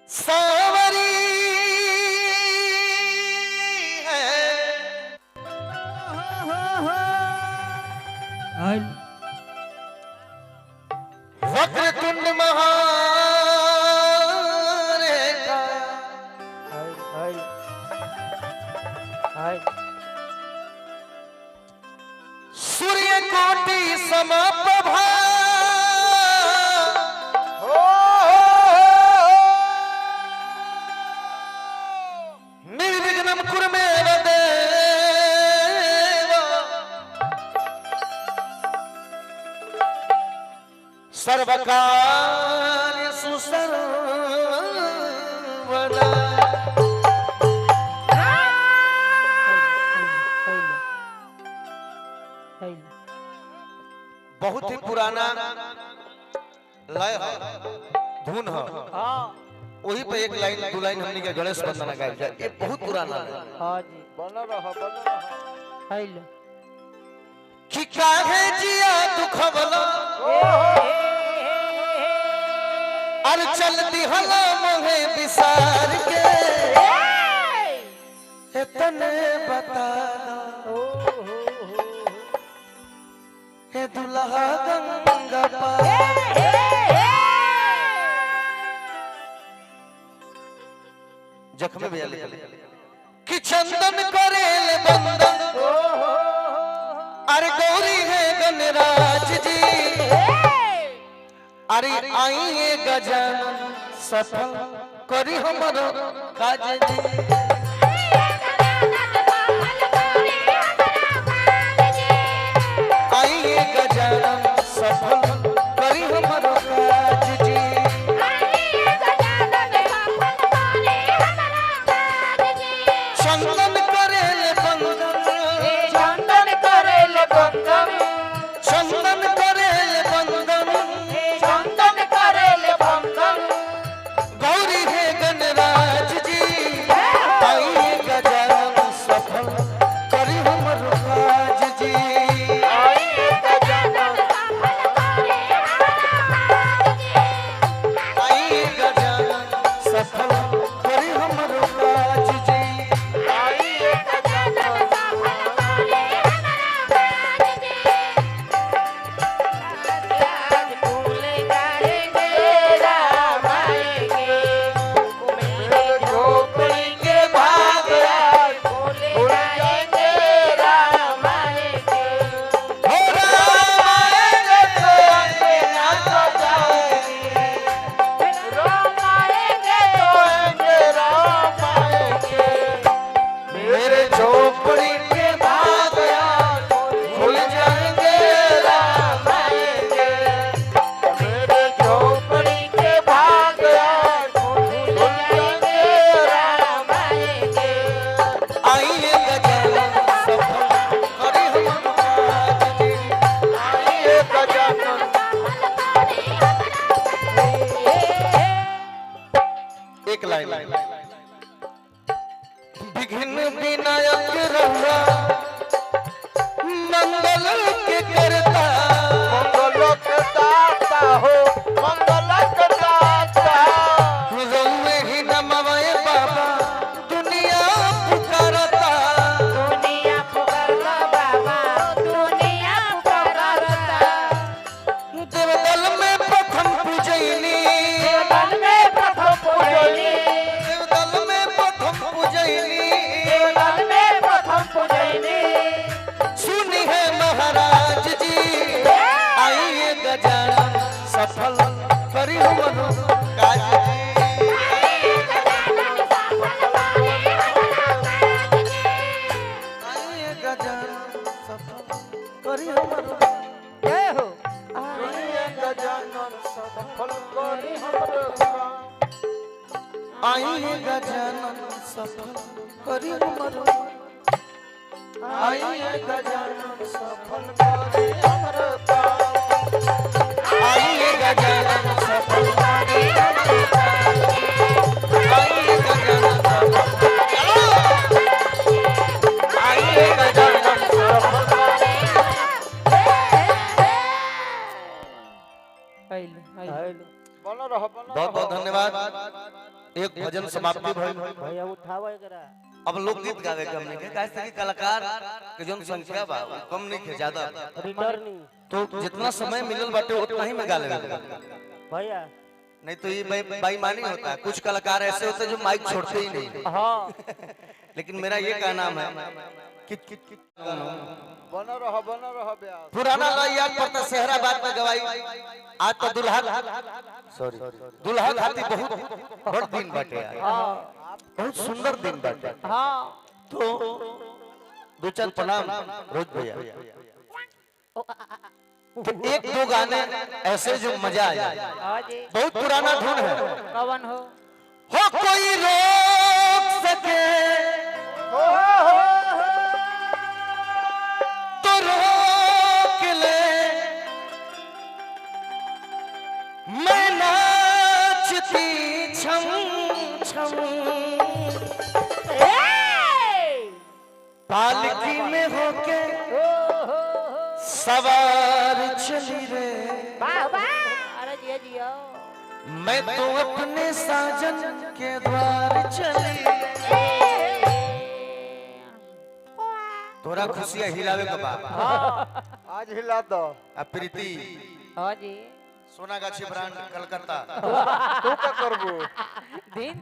सावरी है वक्रतुंड महारेखा सूर्य कोटि समप्रभा निर्विघ्नं कुरु मे देव सर्वकार्येषु सर्वदा। बहुत ही पुराना लय है, धुन है। वही पे एक लाइन दो लाइन हमने के गणेश वंदना गाया जाए। ये बहुत पुराना है। हां जी बना रहा हेलो कि काहे जिया दुख भला अर चलती हला मोहे विसार के तने बता दो हे दुल्हा गंगा पार जख्म में लिख कि चंदन करेल बंदन अरे गौरी है गणराज जी अरे आइए गजानन सफल करी हमरो काज जी आइए गजानन सफल करी हमरो काज जी चंदन करेल बंदन चंदन करेल बंदन चंदन करेल बंदन चंदन करेल बंदन गौरी है गणराज जी आइए गजानन सफल करी हमरो काज जी आइए गजानन आइए गजानन सफल करी हमरो काज जी आइए गजानन फूल गाएंगे राम आएंगे मेरे झोपड़ी के भाग फूल गाएंगे राम आएंगे हो राम आएंगे तो अंगना सजाएंगे राम आएंगे तो राम आएंगे मेरे झोपड़ी के भाग खुल जाएंगे राम आएंगे मेरे झोपड़ी के भाग खुल जाएंगे राम आएंगे आइए गजानन सफल करी हमरो काज जी आइए गजानन एक लाइन विघ्न विनायक रहुआ मंगल के करता मंगलक दाता हो मंगलक दाता रहुए ही नमवे बाबा दुनिया पुकारता दुनिया पुकारता बाबा दुनिया पुकारता देवदल में प्रथम पूजैनी देवदल में प्रथम पूजनी देवदल में प्रथम पूजैनी देवदल में प्रथम पूजनी सुनी है महाराज जी आइए गजानन सफल करी हमरो काज जी आइए गजानन सफल करी हमरो जय हो आइए गजानन सफल करी हमरो काम आइए गजानन सफल करी हमरो आइए गजानन सफल करी हमरो काम आइए गजानन सफल करी हमरो आइए गजानन सफल आइए गजानन सफल हेलो हेलो बनो रहो बहुत बहुत धन्यवाद। एक भजन समाप्ति भइल। भैया उठाओ एकरा। अब लोकगीत गावे के हमने के काहे कि कलाकार के जन संख्या बा कम नहीं के ज्यादा, रिटर्निंग तो जितना समय मिलल बाटे उतना ही में गा लेवे भैया। नहीं तो ये बेईमानी होता है। कुछ कलाकार ऐसे होते हैं जो माइक छोड़ते ही नहीं। हाँ लेकिन मेरा ये कहना है कि बनो रहो ब्यास। पुराना लय याद पड़ता शहराबाद में गवाई। आज तो दुल्हा सॉरी दुल्हा खाती बहुत बड़ दिन बाटे यार, हाँ बहुत सुंदर दिन बाटे। हाँ तो दो चार प्रणाम रोज भैया। तो एक दो गाने ऐसे जो मजा आ जाए। हाँ जी। बहुत पुराना धुन है। कवन हो कोई रोक सके तो रोक ले, मैं नाचती छम छम पालकी में होके सवार चली रे। वाह वाह। अरे जिया जिया। मैं तो अपने साजन के द्वार चली। तोरा खुशियां हिलावे के बा। आज हिला दो। प्रीति हाँ जी। सोनागाछी ब्रांड कलकत्ता। तू क्या करबू दिन